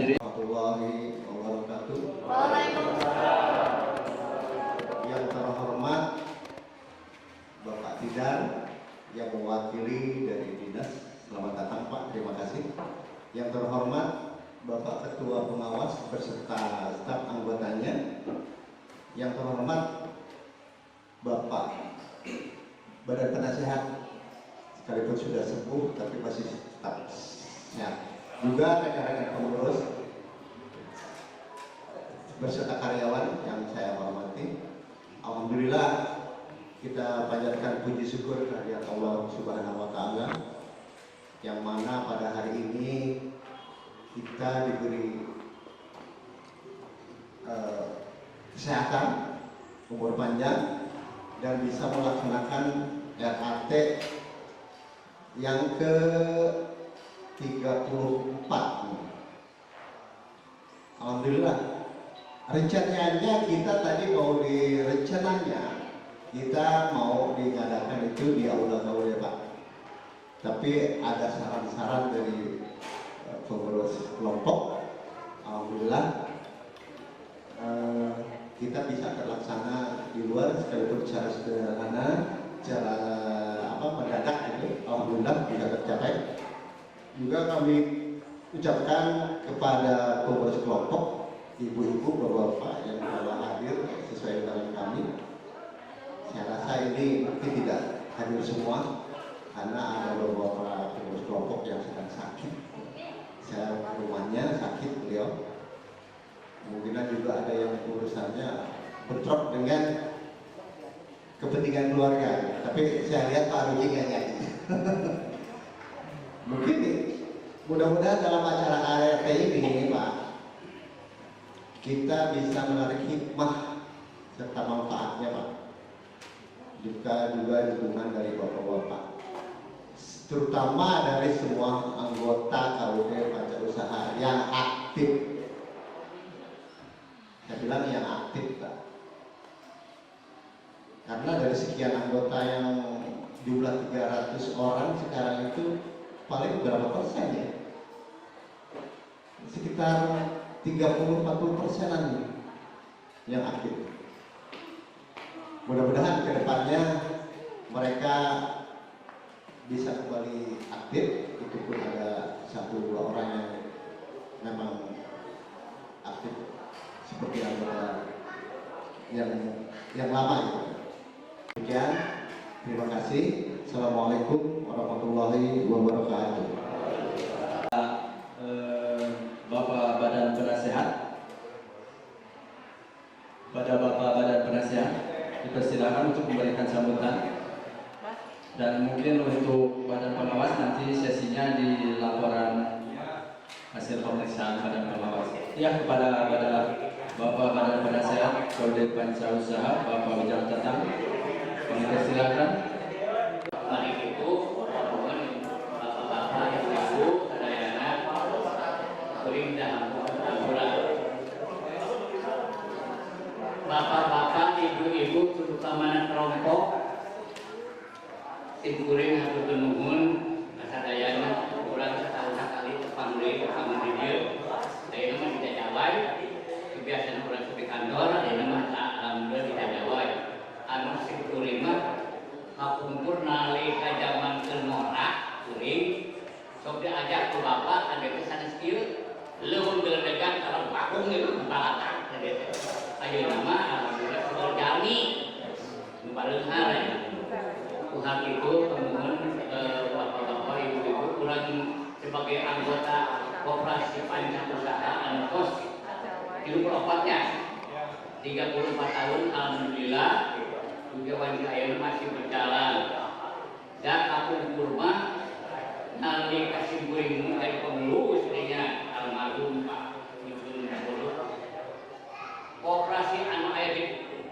Warahmatullahi wabarakatuh. Waalaikumsalam. Yang terhormat Bapak Tidar yang mewakili dari dinas, selamat datang Pak, terima kasih. Yang terhormat Bapak Ketua Pengawas beserta staf anggotanya. Yang terhormat Bapak Badan Penasehat, sekalipun sudah sembuh tapi masih tetap sehat. Juga rekan-rekan pengurus beserta karyawan yang saya hormati. Alhamdulillah kita panjatkan puji syukur kehadirat Allah Subhanahu wa Ta'ala, yang mana pada hari ini kita diberi kesehatan, umur panjang, dan bisa melaksanakan RAT yang ke 34. Alhamdulillah. Rencananya kita tadi mau kita mau diadakan itu di Aula Gaul, Pak. Tapi ada saran-saran dari pengurus kelompok. Alhamdulillah kita bisa terlaksana di luar, sekalipun secara sederhana, cara mendadak itu. Alhamdulillah bisa tercapai. Juga kami ucapkan kepada pengurus kelompok, ibu-ibu, bapak-bapak yang telah hadir sesuai dengan kami. Saya rasa ini mungkin tidak hadir semua karena ada beberapa pengurus kelompok yang sedang sakit. Saya ke rumahnya sakit beliau. Kemungkinan juga ada yang urusannya bentrok dengan kepentingan keluarga. Tapi saya lihat Pak Ruji nggak nyanyi. Mungkin mudah-mudahan dalam acara ART ini, Pak, kita bisa menarik hikmah serta manfaatnya, Pak. Juga dukungan dari bapak-bapak, terutama dari semua anggota KUD Pancausaha yang aktif. Saya bilang yang aktif, Pak, karena dari sekian anggota yang jumlah 300 orang sekarang itu paling berapa persen ya? Sekitar 30-40% yang aktif. Mudah-mudahan ke depannya mereka bisa kembali aktif, itu pun ada 1-2 orang yang memang aktif seperti anggota yang lama itu. Demikian, terima kasih. Assalamualaikum warahmatullahi wabarakatuh. Bapak Badan Penasehat, pada Bapak Badan Penasehat dipersilakan untuk memberikan sambutan, dan mungkin untuk Badan Pengawas nanti sesinya di laporan hasil pemeriksaan Badan Pengawas. Ya, kepada Bapak Badan Penasehat KUD Pancausaha, Bapak Wijal Tatang, kami persilakan. Mari itu mohon bapak-bapak, ibu-ibu, anak-anak berindah ampuran. Bapak-bapak, ibu-ibu, terutama kelompok, simkuring hatur nuhun kasadayana urang setahun sekali panggil dia. Saya nama tidak jawai, kebiasaan urang di kantor, ada nama alhamdulillah tidak jawai. Anu simkuring mah hakumpur nalika zaman kelmorak kuring sok diajak ke bapak ada kesana skill leuweung geledegan kalau bakung itu balatan gitu. Ayo nama alhamdulillah soal jami nu baleunghar ya. Tuhan itu pemohon bapak-bapak ibu-ibu kurang sebagai anggota Koperasi Pancausaha Ankos 34-nya 34 tahun alhamdulillah juga wajib ayana masih berjalan. Dan aku kurma nali kasih buring dari pengurus dengan almarhum Pak Yusuf Nabulu. Koperasi anu aya di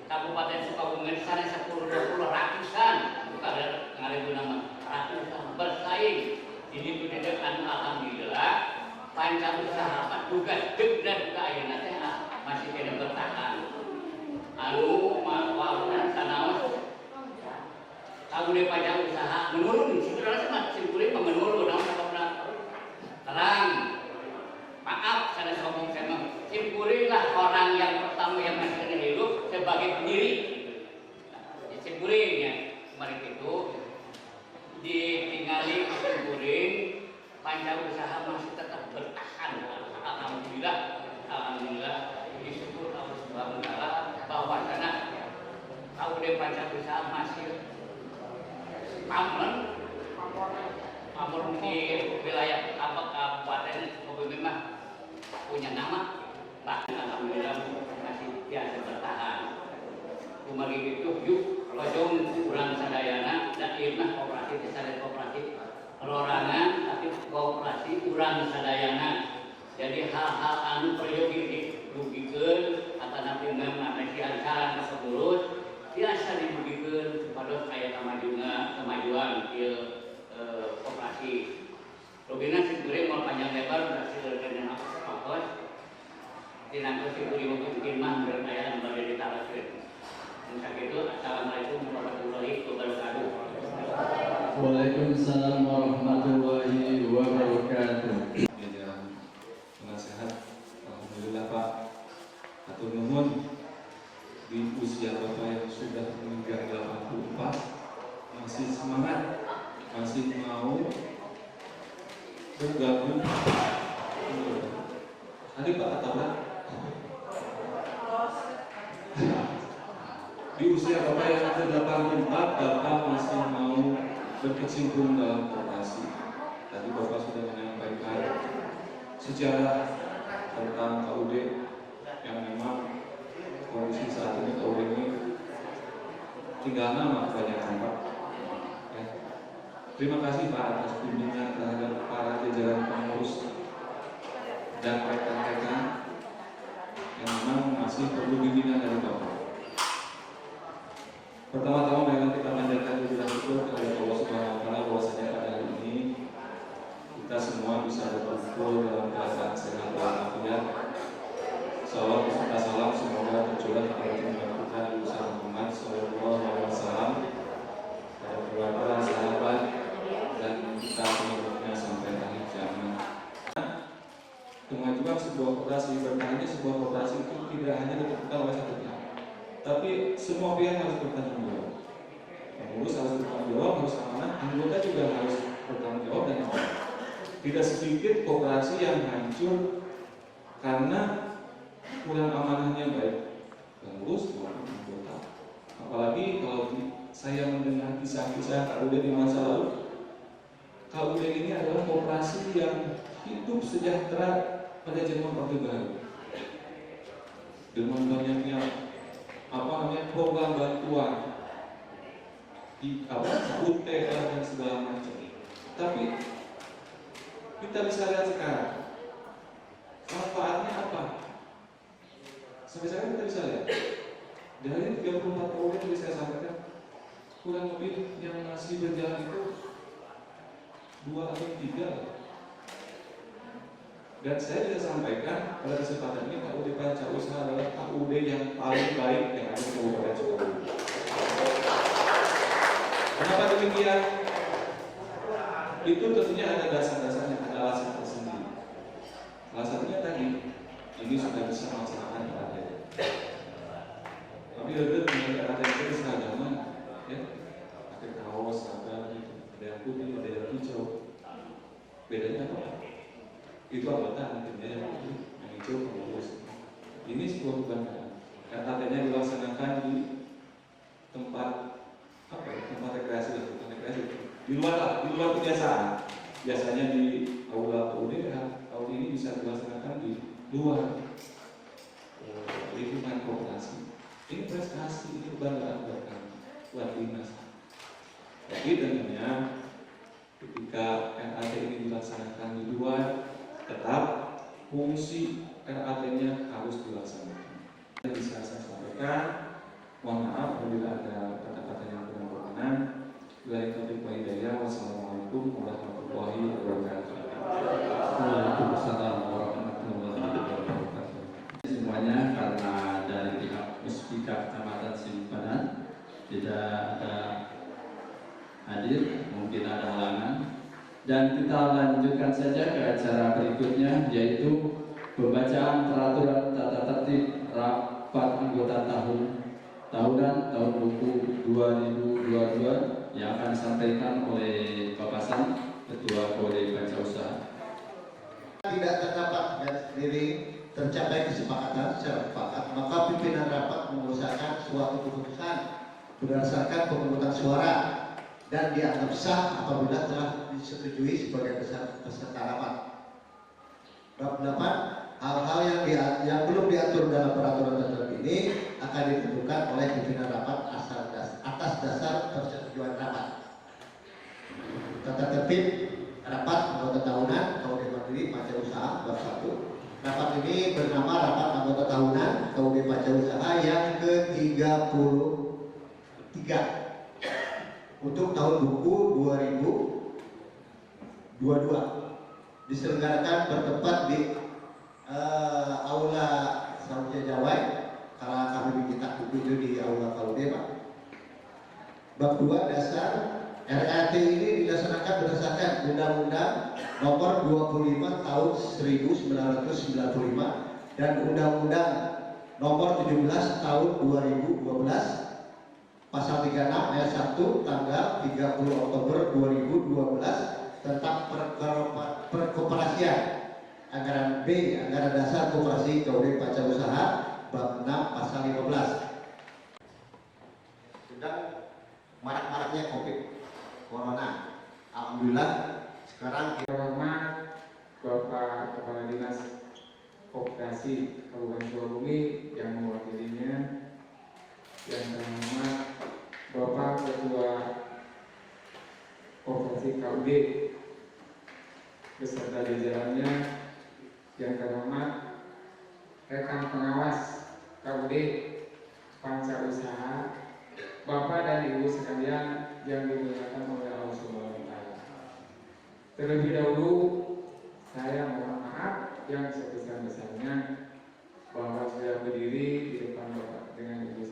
Kabupaten Sukabumi sana 10-20 ratusan, bukan ngaribu nama ratusan bersaing. Jadi itu anu alhamdulillah panjang usaha Pak tugas deg dan juga ayeuna teh masih kena bertahan. Anu mawuran sanaos aku di panjang usaha menurun, sebenarnya masih boleh menurun, namun terang. Maaf, saya ngomong sama simpurilah orang yang pertama yang masih kena hidup sebagai pendiri. Simpuring ya, kemarin itu ditinggali simpuring, panjang usaha masih tetap bertahan. Alhamdulillah, alhamdulillah, disyukur Allah Subhanahu wa Ta'ala bahwa sana tahu di panjang usaha masih aman di wilayah apa kabupaten Sukabumi mah punya nama, bahkan alhamdulillah masih biasa bertahan. Kumari itu yuk lojong kurang sadayana dan irnah koperasi desa dan koperasi perorangan tapi koperasi kurang sadayana. Jadi hal-hal anu perlu dirugikan atau nanti mengapresiasi saran tersebut biasa dirugikan kepada kayak kemajuan di koperasi. Rubina sendiri mau panjang lebar berhasil dengan apa? Dinamika sendiri mungkin mah berkaitan berada di talasir. Untuk itu, assalamualaikum warahmatullahi wabarakatuh. Waalaikumsalam warahmatullahi wabarakatuh. Jajaran penasehat, alhamdulillah Pak. Atur nuhun di usia Bapak yang sudah meninggal 84 masih semangat, masih mau bergabung. Tadi Pak Atabrak di usia Bapak yang ke-84 Bapak masih mau berkecimpung dalam koperasi. Tadi Bapak sudah menyampaikan sejarah tentang KUD yang memang kondisi saat ini KUD ini tinggal nama banyak tempat. Ya. Terima kasih Pak atas bimbingan terhadap para jajaran pengurus dan rekan-rekan yang memang masih perlu bimbingan dari Bapak. Pertama-tama memang kita panjatkan puji syukur kepada Allah Subhanahu wa Ta'ala bahwasanya pada hari ini kita semua bisa berkumpul dalam keadaan sehat walafiat. Salawat beserta salam semoga tercurah kepada junjungan kita Nabi Muhammad sallallahu alaihi wasallam, pada keluarga, sahabat dan kita semuanya sampai akhir zaman. Kemajuan sebuah koperasi, bertahannya sebuah koperasi itu tidak hanya ditentukan oleh satu pihak, tapi semua pihak harus bertanggung jawab. Pengurus harus bertanggung jawab, harus amanah, anggota juga harus bertanggung jawab dan amanah. Tidak sedikit koperasi yang hancur karena kurang amanahnya baik pengurus maupun anggota. Apalagi kalau saya mendengar kisah-kisah KUD di masa lalu, KUD ini adalah koperasi yang hidup sejahtera pada zaman Orde Baru dengan banyaknya program bantuan di UTR dan segala macam. Tapi kita bisa lihat sekarang manfaatnya apa? Sampai sekarang kita bisa lihat dari 34 tahun yang saya sampaikan, kurang lebih yang masih berjalan itu 2 atau 3. Dan saya bisa sampaikan pada kesempatan ini KUD Panca Usaha adalah KUD yang paling baik yang ada di Kabupaten Sukabumi. Kenapa demikian? Itu tentunya ada dasar-dasarnya, ada alasan tersendiri. Salah satunya tadi, ini sudah bisa melaksanakan ATM. Tapi ada dengan ATM itu seragaman, ya, pakai kaos, seragam, ada yang putih, ada yang hijau. Bedanya apa? Itu anggota nantinya yang hijau pengurus. Ini sebuah kebanggaan. Dan ATM-nya dilaksanakan di tempat tempat rekreasi, di luar kebiasaan. Biasanya di aula KUD, tahun ini bisa dilaksanakan di luar lingkungan koperasi. kebanggaan buat dinas. Jadi tentunya ketika RAT ini dilaksanakan di luar, tetap fungsi RAT-nya harus dilaksanakan. Yang bisa saya sampaikan, mohon maaf apabila ada kata-kata yang kurang berkenan. Wassalamualaikum warahmatullahi wabarakatuh. Waalaikumsalam warahmatullahi wabarakatuh. Semuanya karena dari pihak Puspika Kecamatan Simpadan tidak ada hadir, mungkin ada halangan, dan kita lanjutkan saja ke acara berikutnya, yaitu pembacaan peraturan tata tertib rapat anggota tahunan tahun buku 2022 yang akan disampaikan oleh Bapak San, Ketua Kode Baca Usaha. Tidak terdapat garis sendiri tercapai kesepakatan secara mufakat, maka pimpinan rapat mengusahakan suatu keputusan berdasarkan pemungutan suara dan dianggap sah apabila telah disetujui sebagai peserta rapat. Bab 8, hal-hal yang belum diatur dalam peraturan tertentu ini akan ditentukan oleh pimpinan rapat atas dasar persetujuan rapat. Tata tertib rapat anggota tahunan KUD Mandiri Baca Usaha bab 1. Rapat ini bernama Rapat Anggota Tahunan KUD Baca Usaha yang ke-33 untuk tahun buku 2022, diselenggarakan bertempat di Aula Saudia Jawai. Kalau kami diminta buku itu di Aula KUD, Pak. Bab 2, dasar RAT ini dilaksanakan berdasarkan Undang-Undang Nomor 25 Tahun 1995 dan Undang-Undang Nomor 17 Tahun 2012 Pasal 36 ayat 1 tanggal 30 Oktober 2012 tentang perkoperasian. Anggaran B, Anggaran Dasar Koperasi KUD Baca Usaha bab 6 pasal 15. Sedang marak-maraknya COVID Corona, alhamdulillah sekarang Terhormat Bapak Kepala Dinas Koperasi Kabupaten Sukabumi yang mewakilinya, yang terhormat Bapak Ketua Koperasi KUD beserta jajarannya, yang terhormat rekan pengawas KUD Panca Usaha, Bapak dan Ibu sekalian yang dimuliakan oleh Allah Subhanahu wa Ta'ala. Terlebih dahulu saya mohon maaf yang sebesar-besarnya bahwa saya berdiri di depan Bapak dengan Ibu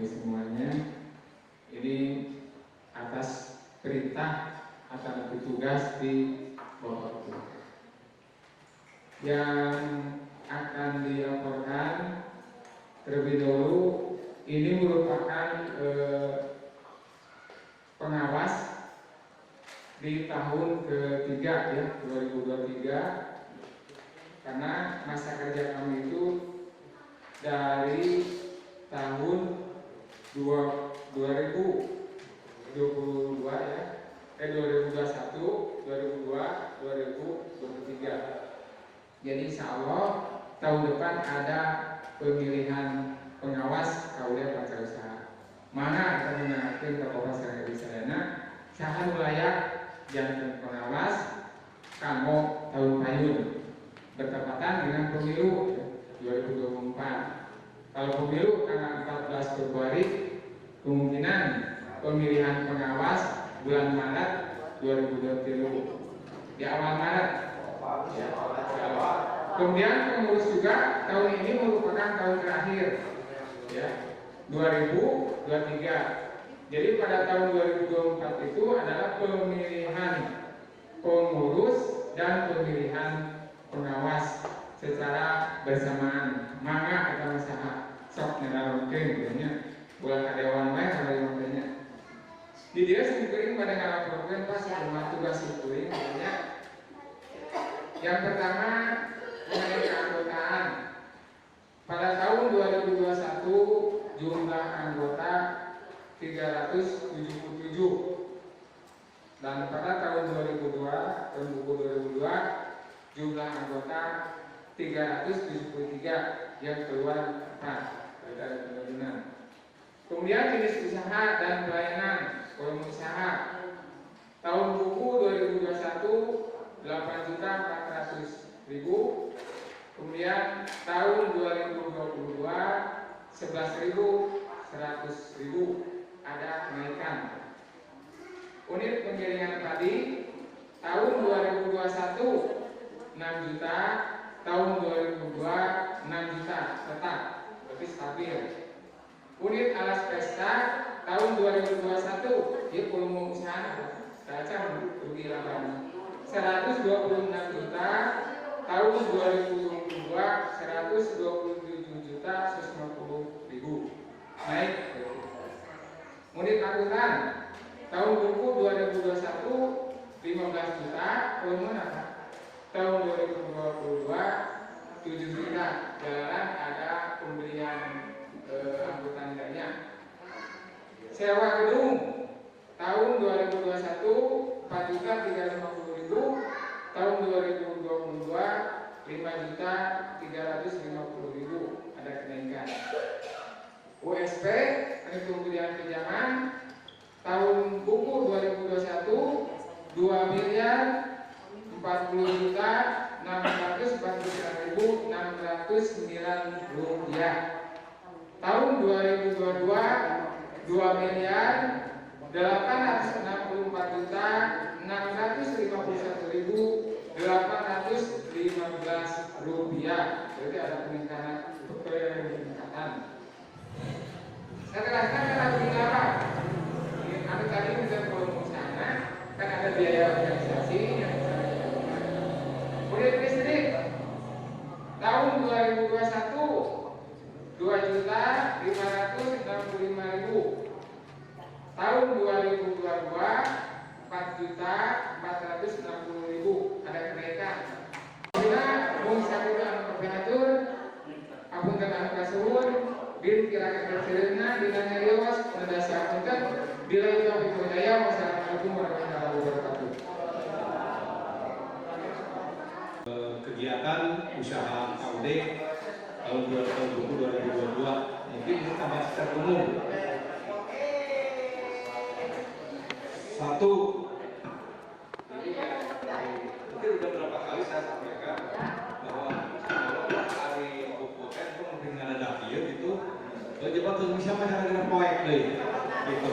semuanya ini atas perintah atas petugas di Bapak itu. Yang akan dilaporkan terlebih dahulu ini merupakan pengawas di tahun ketiga ya 2023, karena masa kerja kami itu dari tahun 2022 ya 2021, 2022, 2023. Jadi insya Allah tahun depan ada pemilihan pengawas KUD Baca Usaha. Mana akan mengatur Bapak Serang Sadana sahan layak jantan pengawas kamo tahun payun bertepatan dengan pemilu 2024. Kalau pemilu tanggal 14 Februari, kemungkinan pemilihan pengawas bulan Maret 2023 di awal Maret. Ya, kemudian pengurus juga tahun ini merupakan tahun terakhir ya 2023. Jadi pada tahun 2024 itu adalah pemilihan pengurus dan pemilihan pengawas secara bersamaan. Mangga kita usaha sok ngelarongkeun gitu bulan karyawan lain kalau yang lainnya. Di dia sekuring pada ngalaporkeun pas rumah tugas sekuring katanya. Yang pertama mengenai keanggotaan. Pada tahun 2021 jumlah anggota 377 dan pada tahun 2002 tahun buku 2002 jumlah anggota 373 yang keluar 4. Kemudian jenis usaha dan pelayanan volume usaha. Tahun buku 2021 8.400.000. Kemudian tahun 2022 11.100.000, ada kenaikan. Unit penggilingan padi tahun 2021 6 juta, tahun 2022 6 juta tetap, berarti stabil. Unit alas pesta tahun 2021 dia volume usaha baca rugi laba 126 juta, tahun 2022 127 juta 150.000, naik. Unit angkutan tahun buku 2021 15 juta, volume apa? Tahun 2022 7 juta. Jalan ada pembelian angkutan banyak. Sewa gedung tahun 2021 4 juta 350.000, tahun 2022 5 juta 350.000, ada kenaikan. USP untuk pembelian pinjaman tahun buku 2021 2 miliar 40 juta 649.609 rupiah. Tahun 2022 2 miliar 864 juta 651.815 rupiah. Jadi ada peningkatan. Saya terangkan tentang apa? Anu tadi sudah volume sana, kan ada biaya organisasi yang unit listrik tahun 2021 2 juta 565.000, tahun 2022 4 juta 460.000, ada kenaikan. Bila mengisahkan anu operator, apunten anu kasuhun, bin kira-kira terserena, bila nyarios, mendasi apunten, bila itu api budaya, wassalamualaikum warahmatullahi wabarakatuh. Kegiatan usaha KUD tahun 2022 mungkin kita bahas secara umum. Satu, mungkin udah berapa kali saya sampaikan bahwa hari bukukan itu mungkin ada dia gitu, coba tuh bisa menjalankan proyek deh, gitu.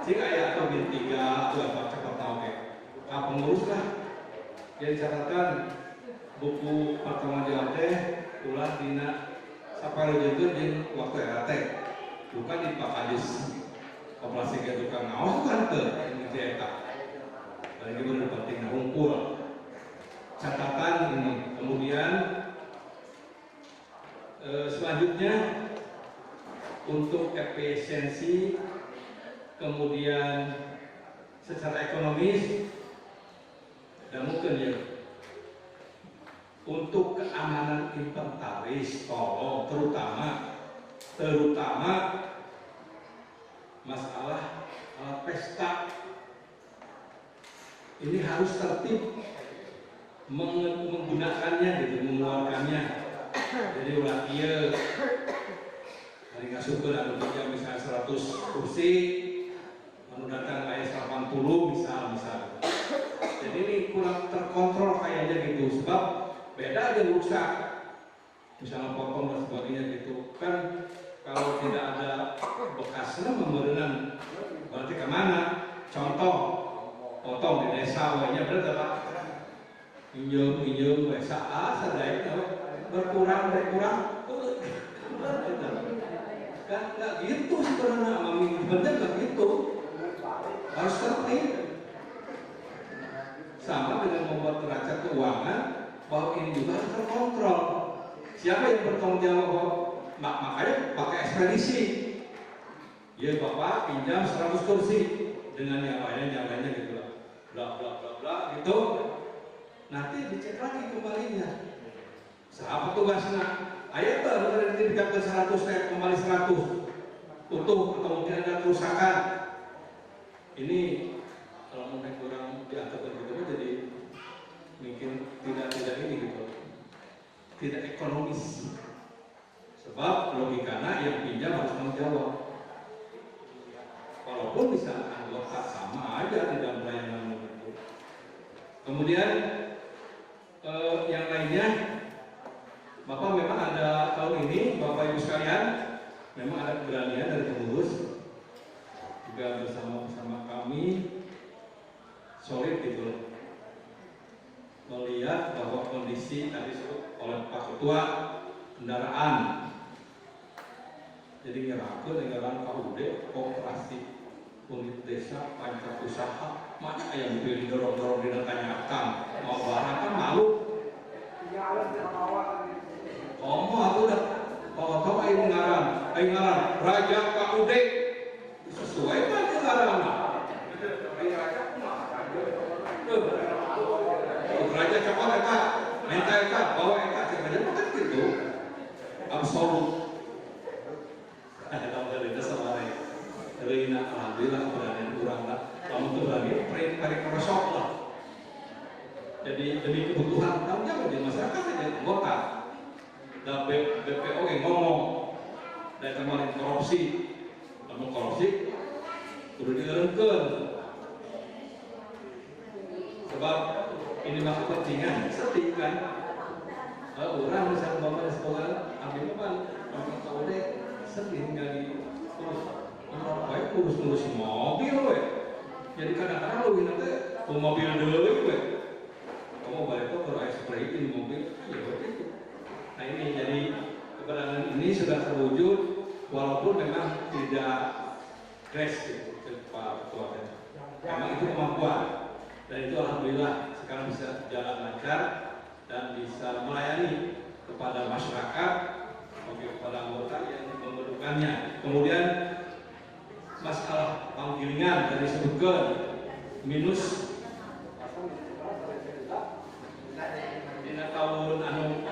Jika ya atau bin 3 atau apa cepat tahu kayak, pengurus lah yang catatkan buku pertama jalan teh ulah dina saparo jeung jeung waktu RT bukan di Pak Kadis operasi ke tukang ngaos kan teu ini teh eta paling itu penting ngumpul catatan ini. Kemudian selanjutnya untuk efisiensi, kemudian secara ekonomis dan mungkin ya untuk keamanan inventaris, tolong terutama masalah alat pesta ini harus tertib menggunakannya gitu, mengeluarkannya. Jadi ulah ieu hari ngasukeun anu kerja misalnya 100 kursi, anu datang aya 80 misal. Jadi ini kurang terkontrol kayaknya gitu, sebab beda aja rusak, misalnya potong dan sebagainya gitu kan. Kalau tidak ada bekasnya memberikan berarti kemana? Contoh potong di desa wanya berarti apa? Injung desa sadaya berkurang nggak gitu sebenarnya, mami bener nggak gitu, harus tertib. Sama dengan membuat neraca keuangan, bahwa ini juga harus terkontrol. Siapa yang bertanggung jawab? Makanya pakai ekspedisi. Ya Bapak pinjam 100 kursi dengan yang lainnya gitu lah, bla gitu. Nanti dicek lagi kembalinya. Siapa tugasnya? Ayo tuh dipikirkan 100 kembali 100 utuh atau mungkin ada kerusakan. Ini kalau mau naik orang diatur begitu jadi mungkin tidak ini gitu, tidak ekonomis. Sebab logikanya yang pinjam harus tanggung jawab. walaupun bisa anggota sama aja di dalam pelayanan itu. Kemudian yang lainnya, Bapak memang ada tahun ini, Bapak Ibu sekalian, memang ada keberanian dari pengurus juga bersama kami solid gitu, melihat bahwa kondisi tadi disebut oleh Pak Ketua kendaraan, jadi ngerakeun negara KUD koperasi unit desa panca usaha mana yang pilih dorong-dorong di tanyakan mau barang kan malu aku udah tahu aing ngaran Raja KUD sesuai kan ngaranna Raja coba eta minta eta bawa eta cek aja kan gitu absolut. Alhamdulillah keberanian kurang lah. Kamu tuh berani perintah merosot lah. Jadi demi kebutuhan tahu jangan di masyarakat saja anggota. Dan BPO yang ngomong dan kemarin korupsi, namun korupsi perlu digerakkan. Sebab ini masuk kepentingan, sedih kan? Orang misalnya bapak sekolah ambil apa? Bapak KUD sedih nggak diurus. Baik urus mobil we. Jadi kadang-kadang lu nanti mobil deui we. Kamu balik ke spray ini mobil, ya begitu. Nah ini jadi keberadaan ini sudah terwujud walaupun memang tidak crash gitu, Pak Ketua. Memang itu kemampuan dan itu alhamdulillah sekarang bisa jalan lancar dan bisa melayani kepada masyarakat, kepada anggota yang membutuhkannya. Kemudian masalah panggilingan tadi disebutkan minus dina tahun anu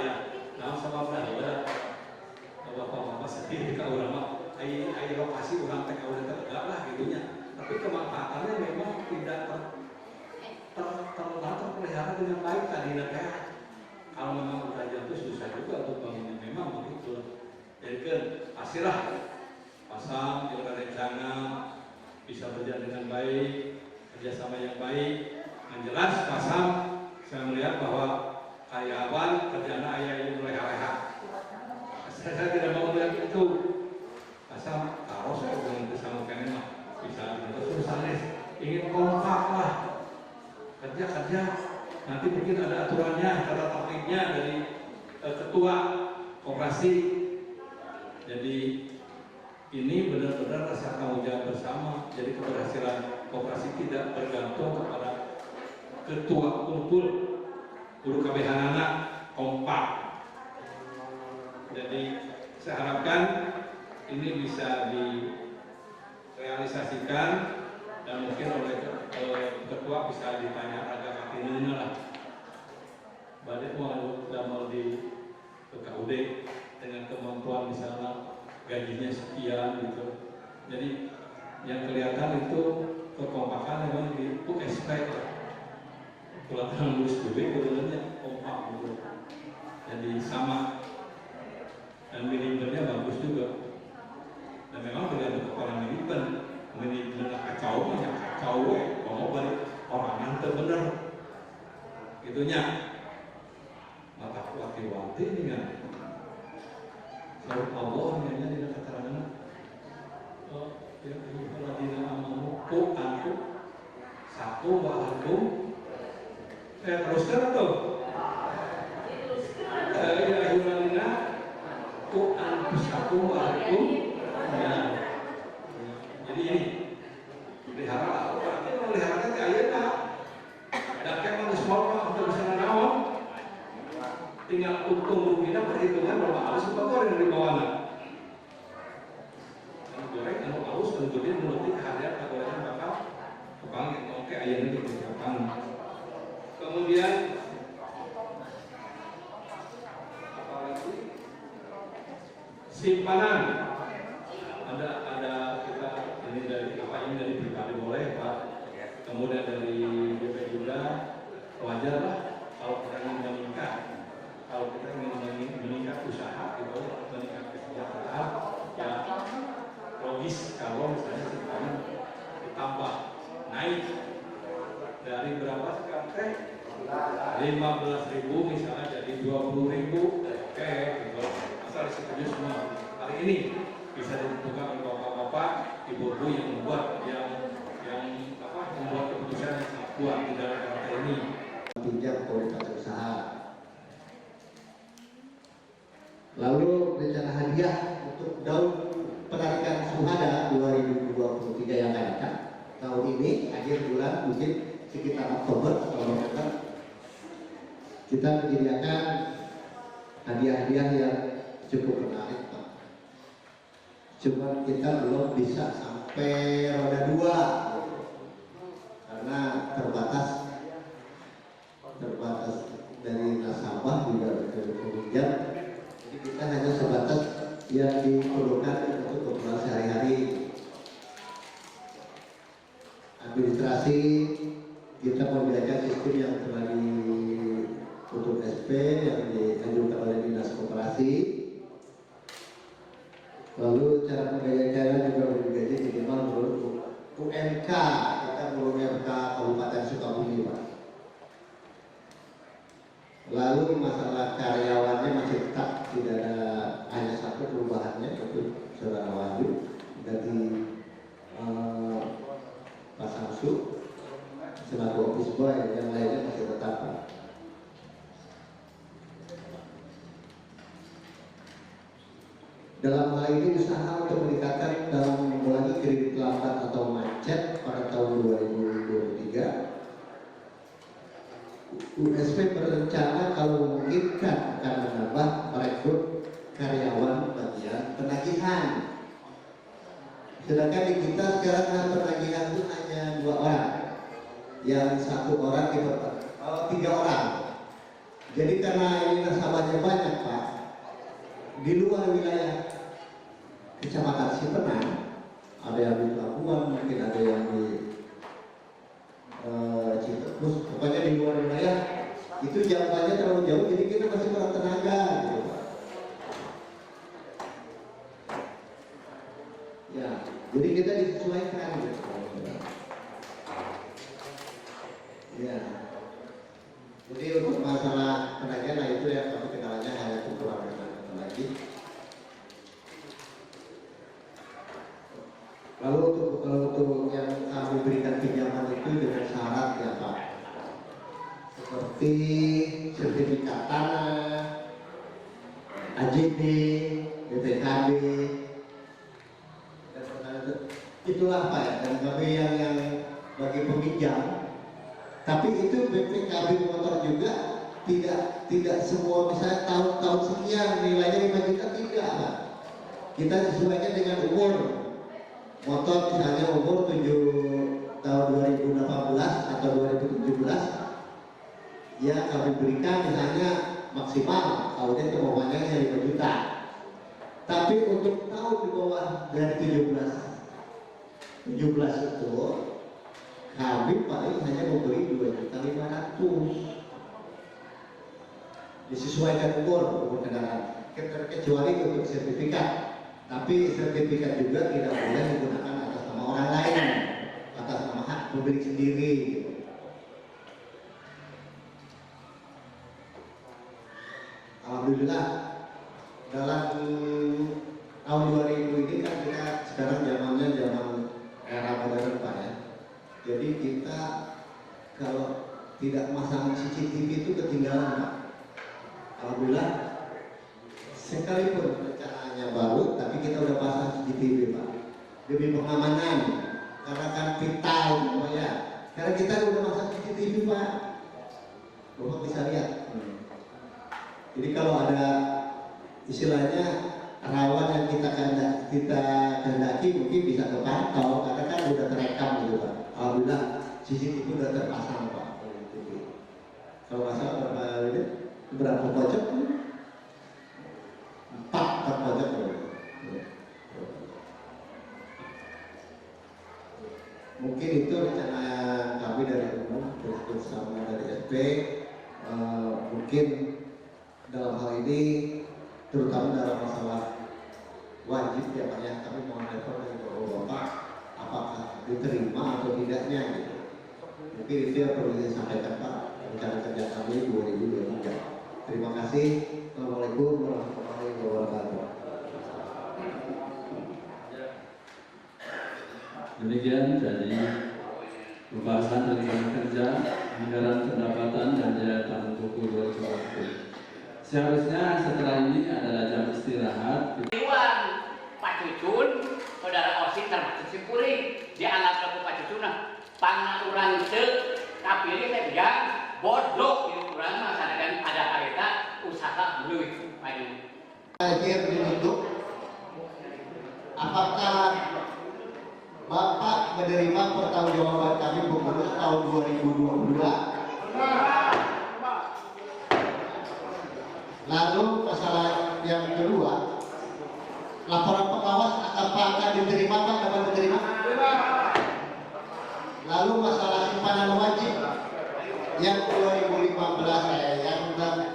ya nah sama benar bapak sedih ka urang mah ai lokasi urang teh ka urang tegak lah gitunya tapi kemanfaatannya memang tidak terpelihara dengan baik tadi teh kalau memang udah jatuh susah juga untuk bangunnya memang begitu. Jadi kan pastilah pasang ilmu rencana bisa berjalan dengan baik, kerjasama yang baik. Yang jelas pasang saya melihat bahwa karyawan kerjaan ayah ini mulai leha-leha. Saya tidak mau melihat itu. Pasang taruh saya dengan kesanggupan mah bisa terus ingin kompak lah kerja nanti mungkin ada aturannya tata tertibnya dari ketua koperasi. Jadi ini benar-benar rasa tanggung jawab bersama. Jadi keberhasilan koperasi tidak bergantung kepada ketua kumpul guru KBH kompak. Jadi saya harapkan ini bisa direalisasikan dan mungkin oleh ketua bisa ditanya agak kakinya lah. Balik mau di KUD dengan kemampuan misalnya gajinya sekian gitu. Jadi yang kelihatan itu kekompakan memang di USP pelatihan lulus BB kebetulannya kompak gitu. Jadi sama dan manajemennya bagus juga. Dan memang tergantung kepala manajemen kacau banyak kacau mau balik orang yang terbenar gitunya mata wakil-wakil ini kan Allah hanya di keterangan ya ayyuhalladzina amanu qu anfusakum satu wa ahlikum teruskan atau ya ayyuhalladzina qu anfusakum wa ahlikum jadi ini pelihara berarti melihara ke ayeuna dan kan semua untuk bisa naon tinggal untung ruginya perhitungan berapa harus suka goreng dari bawahnya goreng anu haus tentunya menutup hadiah kagorengnya bakal kepanggil oke ayahnya gitu kepanggil kemudian apalagi simpanan ada kita ini dari apa ini dari pribadi boleh Pak kemudian dari BP juga wajar lah kalau kita ingin meningkat kalau kita ingin meningkat usaha gitu meningkat kesejahteraan ya logis 15.000 misalnya jadi 20.000, oke, gitu. Asal disetujui semua. Hari ini bisa ditentukan oleh bapak-bapak, ibu-ibu yang membuat membuat keputusan yang sangat kuat di dalam RT ini. Pinjam komunitas usaha. Lalu rencana hadiah untuk daun penarikan Suhada 2023 yang akan datang tahun ini akhir bulan mungkin sekitar Oktober atau November kita menyediakan hadiah-hadiah yang cukup menarik, Pak. Cuma kita belum bisa sampai roda 2 karena terbatas dari nasabah juga kemudian, jadi kita hanya sebatas yang diperlukan untuk keperluan sehari-hari. Administrasi kita membiayai sistem yang telah untuk SP yang dianjurkan oleh Dinas Koperasi. Lalu cara pembiayaan juga bergaji minimal menurut UMK, kita menurut UMK Kabupaten Sukabumi, Pak. Lalu masalah karyawannya masih tetap tidak ada, hanya satu perubahannya yaitu Saudara Wahyu dari Pak Samsu selaku office boy, yang lainnya masih tetap, Pak. Dalam hal ini usaha untuk meningkatkan dalam mengurangi kredit lambat atau macet pada tahun 2023. USP berencana kalau memungkinkan akan menambah merekrut karyawan bagian penagihan. Sedangkan di kita sekarang penagihan itu hanya 2 orang, yang 1 orang diperlukan 3 orang. Jadi karena ini nasabahnya banyak, Pak, di luar wilayah Kecamatan Sipenang, ada yang di Pelabuhan, mungkin ada yang di Citepus, pokoknya di luar wilayah itu jangkauannya terlalu jauh, jadi kita masih kurang tenaga, gitu, Pak. Ya, jadi kita disesuaikan, gitu. Ya, jadi untuk masalah penagihan, nah itu yang kami kendalanya hanya kekurangan lagi. Lalu untuk yang kami berikan pinjaman itu dengan syarat ya, Pak, seperti sertifikat tanah, AJB, BPKB, itulah, Pak, ya. Dan kami yang bagi peminjam, tapi itu BPKB motor juga tidak semua, misalnya tahun sekian nilainya 5 juta, tidak, Pak. Kita sesuaikan dengan umur. Motor misalnya umur tahun 2018 atau 2017, ya kami berikan misalnya maksimal tahunnya kemampuannya 5 juta. Tapi untuk tahun di bawah dari 17 itu kami paling hanya memberi 2.500.000. Disesuaikan umur kendaraan, kecuali untuk sertifikat. Tapi sertifikat juga tidak boleh menggunakan atas nama orang lain, atas nama hak pemilik sendiri. Alhamdulillah dalam tahun 2000 ini kan kita sekarang zamannya zaman era modern, Pak, ya. Jadi kita kalau tidak masang CCTV itu ketinggalan, Pak. Alhamdulillah sekalipun rencananya baru, tapi kita udah pasang CCTV, Pak, demi pengamanan, karena kan vital, ya. Karena kita udah pasang CCTV, Pak, Bapak bisa lihat. Jadi kalau ada istilahnya rawan yang kita kehendaki mungkin bisa terpantau, karena kan udah terekam, gitu, Pak. Alhamdulillah CCTV udah terpasang, Pak. Kalau nggak salah berapa pojok? 4 pojok. Mungkin itu rencana kami dari umum bersama dari SP. Mungkin dalam hal ini terutama dalam masalah wajib, ya, Pak, ya, kami mohon respon dari Bapak apakah diterima atau tidaknya, gitu. Mungkin itu yang perlu disampaikan, Pak. rencana kerja kami 2023. Terima kasih. Assalamualaikum warahmatullahi wabarakatuh. Demikian dari pembahasan rencana kerja, anggaran pendapatan dan daya tahan tubuh 2020. Seharusnya setelah ini adalah jam istirahat. Iwan Pak Cucun, saudara Osin termasuk si Puri, dianggap laku Pak Cucun pangaturan kapilih teh bilang bodoh ini kurang masyarakat ada kereta usaha beli pagi. Akhir ditutup. Apakah Bapak menerima pertanggungjawaban kami pengurus tahun 2022? Lalu masalah yang kedua, laporan pengawas akan diterima Pak? Dapat diterima? Lalu masalah simpanan wajib yang 2015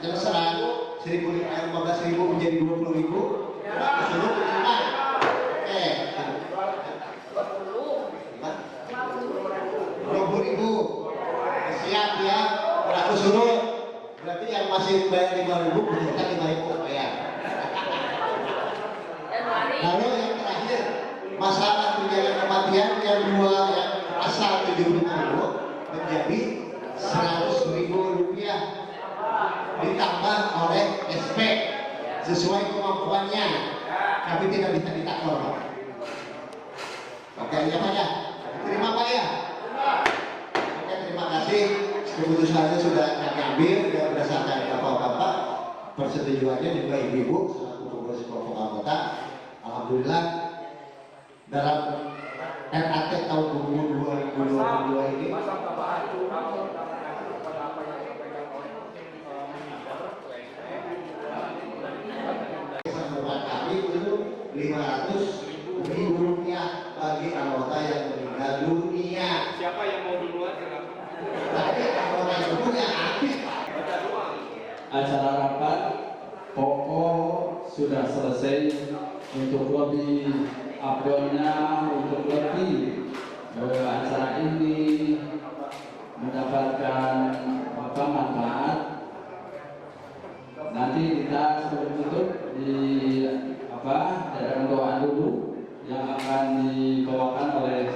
yang serang 15.000 menjadi 20.000 sudah diterima. Oke. 20.000 siap ya, berlaku surut. Berarti yang masih bayar 5.000 butuhkan 5.000 bayar. Lalu yang terakhir, masalah tunjangan kematian yang dua yang asal 75.000 menjadi 100.000 rupiah ditambah oleh SP sesuai kemampuannya. Kami tidak bisa ditaklor. Oke, ya Pak ya. Terima Pak ya. Oke, terima kasih. Keputusannya sudah kami ambil berdasarkan bapak-bapak, persetujuannya juga ibu-ibu selaku pengurus kelompok anggota. Alhamdulillah dalam RAT tahun 2022 ini sambutan kami itu 500.000 rupiah bagi anggota yang meninggal dunia. Siapa yang mau duluan? Tadi anggota itu yang aktif. Acara rapat pokok sudah selesai. Untuk lebih uploadnya, untuk lebih acara ini mendapatkan manfaat, nanti kita sebelum tutup di daerah doa dulu yang akan dibawakan oleh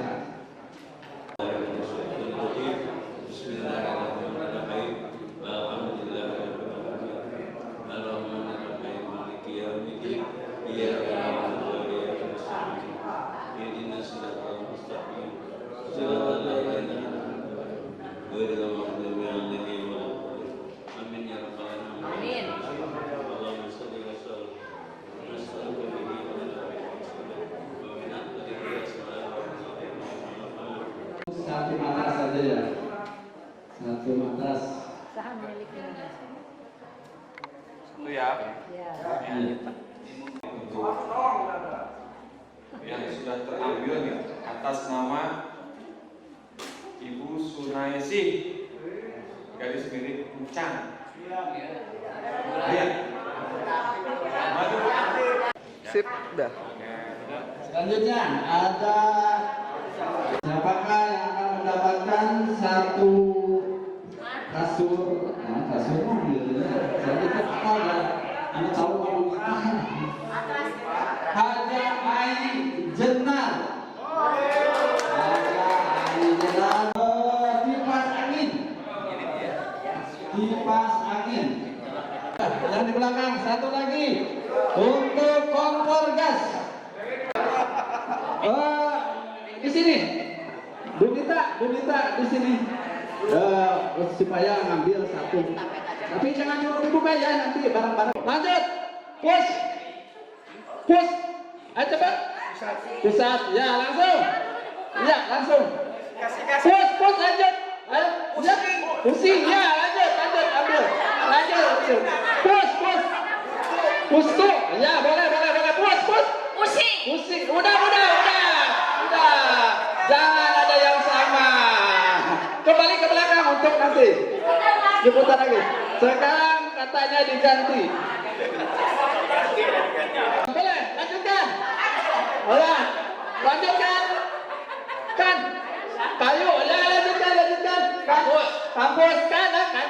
satu matras saja ya, satu matras. Saham milik Indonesia. Itu ya. Ya. Yang sudah terambil nih atas nama Ibu Sunaisi garis miring Ucang. Iya. Maju. Sip, dah. Selanjutnya ada siapakah yang akan mendapatkan satu kasur? Kasur saya itu apa ya? Anda tahu ngomong apa? Haja Ai Jenar. Haja Ai Jenar. Kipas angin. Kipas angin. Yang di belakang satu lagi untuk kompor gas. Di sini, Bu Dita di sini. Supaya ngambil satu. Tapi jangan nyuruh dibuka ya, nanti barang-barang. Lanjut, push. Ayo cepat. Pusat, ya langsung. Ya langsung. Push lanjut. Ayo, ya. Pusing, ya lanjut, ambil. Lanjut. Push tuh, ya boleh. Pusing. Udah. Jangan ada yang sama. Kembali ke belakang untuk nanti. Diputar lagi. Sekarang katanya diganti. Boleh, lanjutkan. Boleh, lanjutkan. Kan? Kayu, ya lanjutkan. Kampus, kan? kan?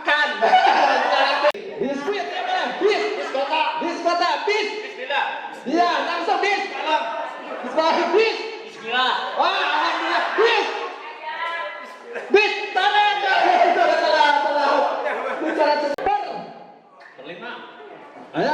Kan. Bis bis bis kota bis. Iya, langsung bis. Bis. Bismillah. Wah, alhamdulillah bis. Bis, tarik. Telah. Bicara cepat. Berlima. Ayo,